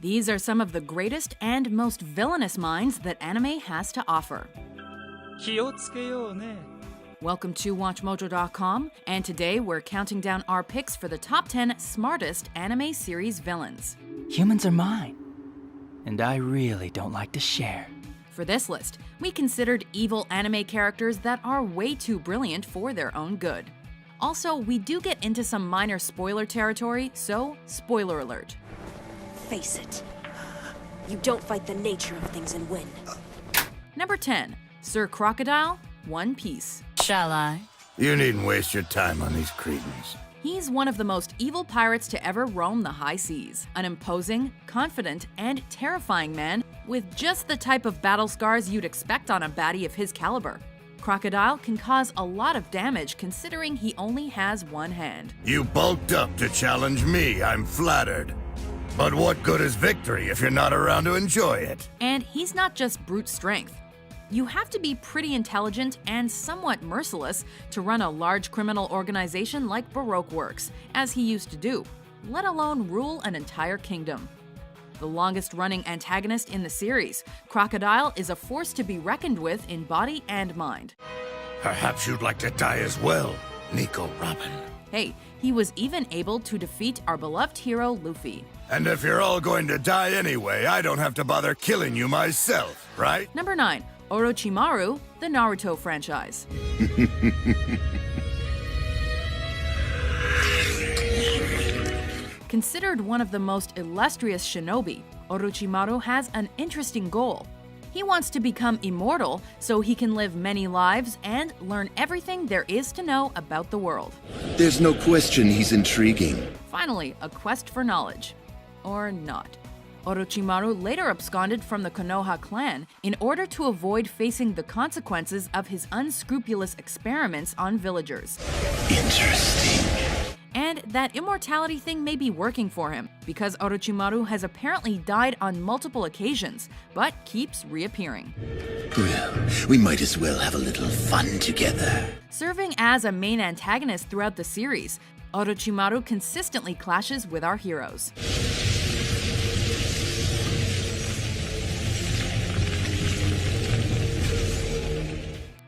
These are some of the greatest and most villainous minds that anime has to offer. 気をつけようね. Welcome to WatchMojo.com, and today we're counting down our picks for the top 10 smartest anime series villains. Humans are mine, and I really don't like to share. For this list, we considered evil anime characters that are way too brilliant for their own good. Also, we do get into some minor spoiler territory, so spoiler alert. Face it. You don't fight the nature of things and win. Number 10, Sir Crocodile, One Piece. Shall I? You needn't waste your time on these cretins. He's one of the most evil pirates to ever roam the high seas. An imposing, confident, and terrifying man with just the type of battle scars you'd expect on a baddie of his caliber. Crocodile can cause a lot of damage considering he only has one hand. You bulked up to challenge me, I'm flattered. But what good is victory if you're not around to enjoy it? And he's not just brute strength. You have to be pretty intelligent and somewhat merciless to run a large criminal organization like Baroque Works, as he used to do, let alone rule an entire kingdom. The longest-running antagonist in the series, Crocodile is a force to be reckoned with in body and mind. Perhaps you'd like to die as well, Nico Robin. Hey, he was even able to defeat our beloved hero Luffy. And if you're all going to die anyway, I don't have to bother killing you myself, right? Number 9, Orochimaru, the Naruto franchise. Considered one of the most illustrious shinobi, Orochimaru has an interesting goal. He wants to become immortal so he can live many lives and learn everything there is to know about the world. There's no question he's intriguing. Finally, a quest for knowledge. Or not. Orochimaru later absconded from the Konoha clan in order to avoid facing the consequences of his unscrupulous experiments on villagers. Interesting. And that immortality thing may be working for him, because Orochimaru has apparently died on multiple occasions, but keeps reappearing. Well, we might as well have a little fun together. Serving as a main antagonist throughout the series, Orochimaru consistently clashes with our heroes.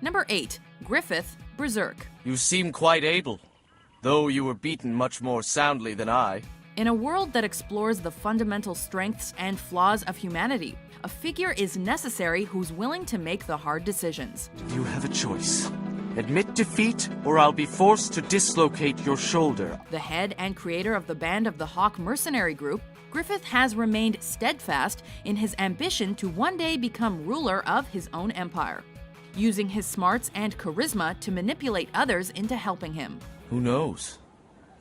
Number 8, Griffith, Berserk. You seem quite able, though you were beaten much more soundly than I. In a world that explores the fundamental strengths and flaws of humanity, a figure is necessary who's willing to make the hard decisions. You have a choice. Admit defeat, or I'll be forced to dislocate your shoulder. The head and creator of the Band of the Hawk mercenary group, Griffith has remained steadfast in his ambition to one day become ruler of his own empire, using his smarts and charisma to manipulate others into helping him. Who knows?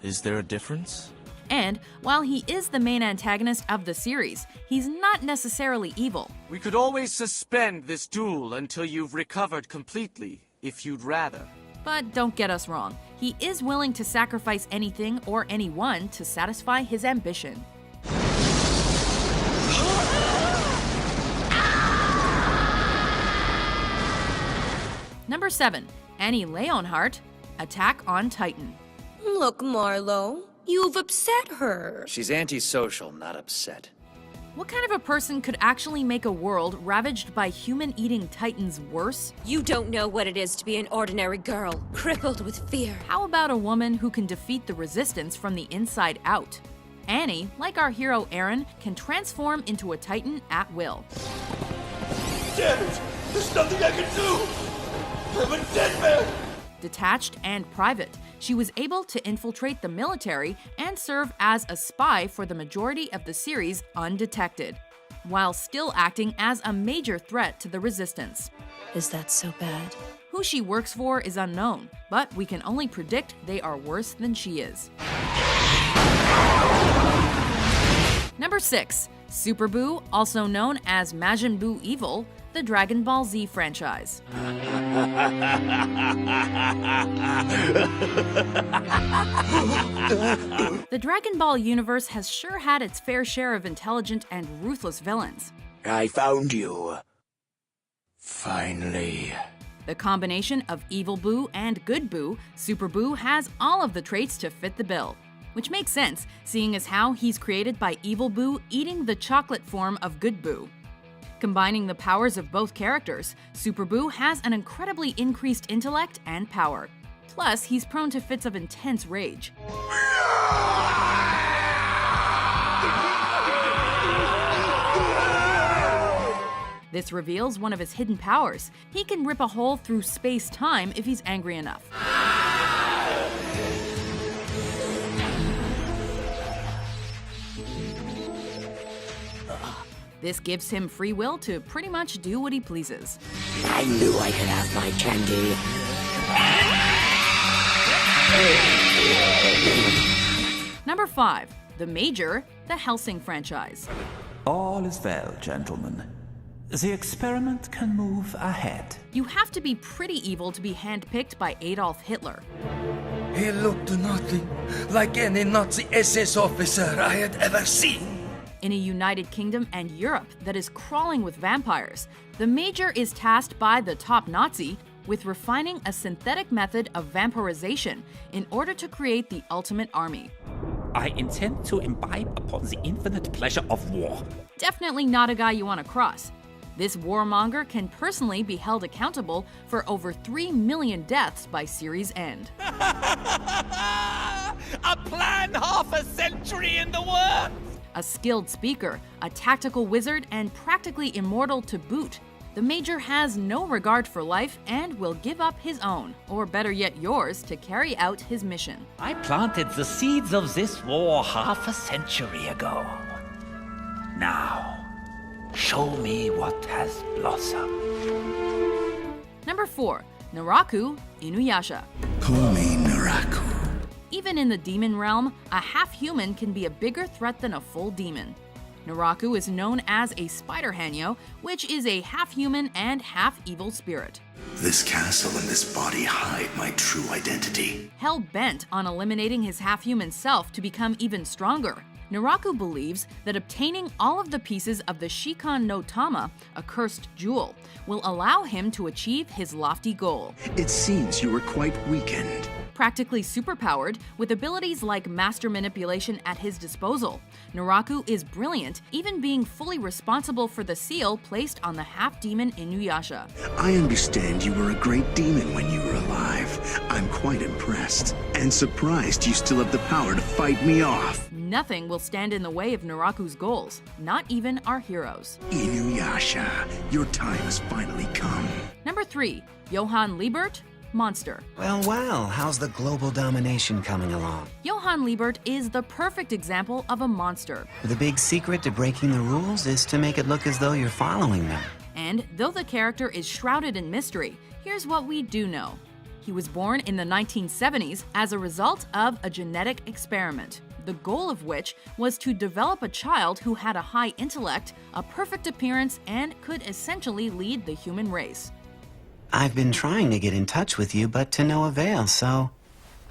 Is there a difference? And while he is the main antagonist of the series, he's not necessarily evil. We could always suspend this duel until you've recovered completely, if you'd rather. But don't get us wrong, he is willing to sacrifice anything or anyone to satisfy his ambition. Number 7, Annie Leonhardt, Attack on Titan. Look, Marlo, you've upset her. She's antisocial, not upset. What kind of a person could actually make a world ravaged by human-eating titans worse? You don't know what it is to be an ordinary girl, crippled with fear. How about a woman who can defeat the resistance from the inside out? Annie, like our hero Eren, can transform into a titan at will. Damn it! There's nothing I can do! I'm a dead man! Detached and private, she was able to infiltrate the military and serve as a spy for the majority of the series undetected, while still acting as a major threat to the resistance. Is that so bad? Who she works for is unknown, but we can only predict they are worse than she is. Number 6, Super Buu, also known as Majin Buu Evil, the Dragon Ball Z franchise. The Dragon Ball universe has sure had its fair share of intelligent and ruthless villains. I found you. Finally. The combination of Evil Buu and Good Buu, Super Buu has all of the traits to fit the bill. which makes sense, seeing as how he's created by Evil Boo eating the chocolate form of Good Boo. Combining the powers of both characters, Super Boo has an incredibly increased intellect and power. Plus, he's prone to fits of intense rage. This reveals one of his hidden powers. He can rip a hole through space-time if he's angry enough. This gives him free will to pretty much do what he pleases. I knew I could have my candy. Number 5. The Major, the Hellsing franchise. All is well, gentlemen. The experiment can move ahead. You have to be pretty evil to be handpicked by Adolf Hitler. He looked nothing like any Nazi SS officer I had ever seen. In a United Kingdom and Europe that is crawling with vampires, the Major is tasked by the top Nazi with refining a synthetic method of vampirization in order to create the ultimate army. I intend to imbibe upon the infinite pleasure of war. Definitely not a guy you want to cross. This warmonger can personally be held accountable for over 3 million deaths by series' end. A plan half a century in the works! A skilled speaker, a tactical wizard, and practically immortal to boot, the Major has no regard for life and will give up his own, or better yet yours, to carry out his mission. I planted the seeds of this war half a century ago. Now, show me what has blossomed. Number 4. Naraku Inuyasha. Call me Naraku. Even in the demon realm, a half-human can be a bigger threat than a full demon. Naraku is known as a spider hanyo, which is a half-human and half-evil spirit. This castle and this body hide my true identity. Hell-bent on eliminating his half-human self to become even stronger, Naraku believes that obtaining all of the pieces of the Shikan no Tama, a cursed jewel, will allow him to achieve his lofty goal. It seems you were quite weakened. Practically superpowered, with abilities like master manipulation at his disposal, Naraku is brilliant, even being fully responsible for the seal placed on the half-demon Inuyasha. I understand you were a great demon when you were alive. I'm quite impressed and surprised you still have the power to fight me off. Nothing will stand in the way of Naraku's goals, not even our heroes. Inuyasha, your time has finally come. Number 3. Johann Liebert, Monster. Well, how's the global domination coming along? Johann Liebert is the perfect example of a monster. The big secret to breaking the rules is to make it look as though you're following them. And though the character is shrouded in mystery, here's what we do know. He was born in the 1970s as a result of a genetic experiment, the goal of which was to develop a child who had a high intellect, a perfect appearance, and could essentially lead the human race. I've been trying to get in touch with you, but to no avail, so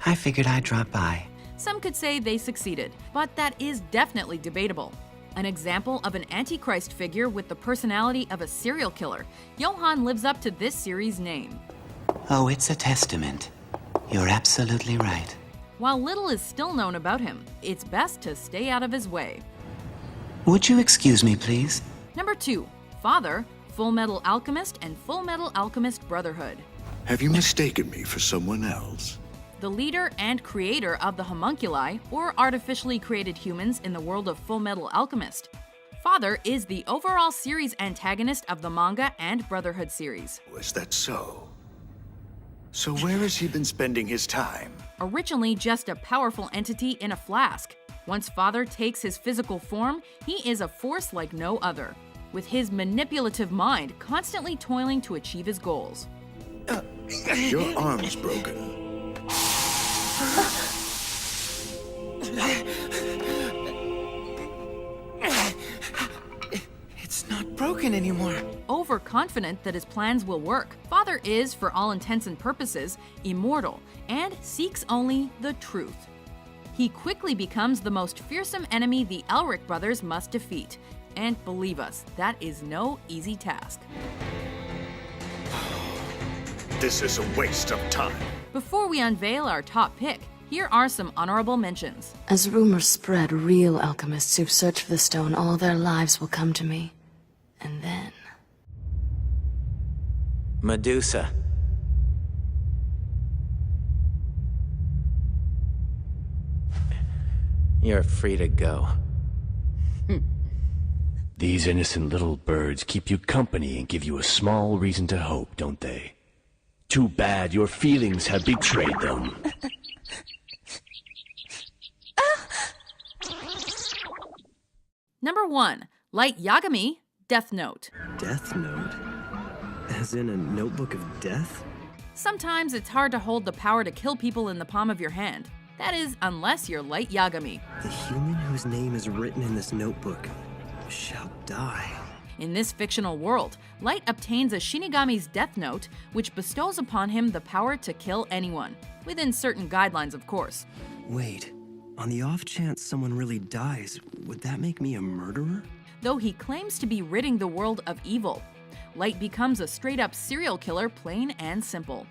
I figured I'd drop by. Some could say they succeeded, but that is definitely debatable. An example of an Antichrist figure with the personality of a serial killer, Johann lives up to this series' name. Oh, it's a testament. You're absolutely right. While little is still known about him, it's best to stay out of his way. Would you excuse me, please? Number 2. Father, Full Metal Alchemist and Full Metal Alchemist Brotherhood. Have you mistaken me for someone else? The leader and creator of the homunculi, or artificially created humans in the world of Full Metal Alchemist. Father is the overall series antagonist of the manga and Brotherhood series. Was that so? So where has he been spending his time? Originally just a powerful entity in a flask, once Father takes his physical form, he is a force like no other, with his manipulative mind constantly toiling to achieve his goals. Your arm's broken. It's not broken anymore. Overconfident that his plans will work, Father is, for all intents and purposes, immortal and seeks only the truth. He quickly becomes the most fearsome enemy the Elric brothers must defeat. And believe us, that is no easy task. This is a waste of time. Before we unveil our top pick, Here are some honorable mentions. As rumors spread, real alchemists who've searched for the stone all their lives will come to me. And then... Medusa. You're free to go. These innocent little birds keep you company and give you a small reason to hope, don't they? Too bad your feelings have betrayed them. Number 1. Light Yagami, Death Note. Death Note? As in a notebook of death? Sometimes it's hard to hold the power to kill people in the palm of your hand. That is, unless you're Light Yagami. The human whose name is written in this notebook shall die. In this fictional world, Light obtains a Shinigami's Death Note, which bestows upon him the power to kill anyone. Within certain guidelines, of course. Wait, on the off chance someone really dies, would that make me a murderer? Though he claims to be ridding the world of evil, Light becomes a straight-up serial killer, plain and simple.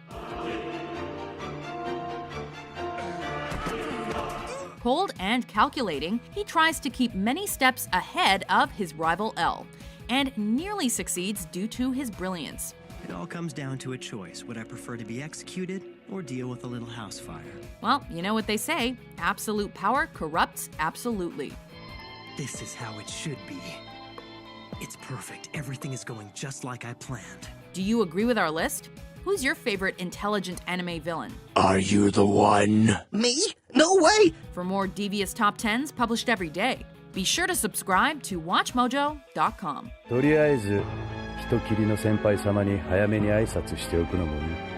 Cold and calculating, he tries to keep many steps ahead of his rival L, and nearly succeeds due to his brilliance. It all comes down to a choice. Would I prefer to be executed or deal with a little house fire? Well, you know what they say, absolute power corrupts absolutely. This is how it should be. It's perfect. Everything is going just like I planned. Do you agree with our list? Who's your favorite intelligent anime villain? Are you the one? Me? No way! For more devious top 10s published every day, be sure to subscribe to WatchMojo.com. とりあえず人斬りの先輩様に早めに挨拶しておくのもいい。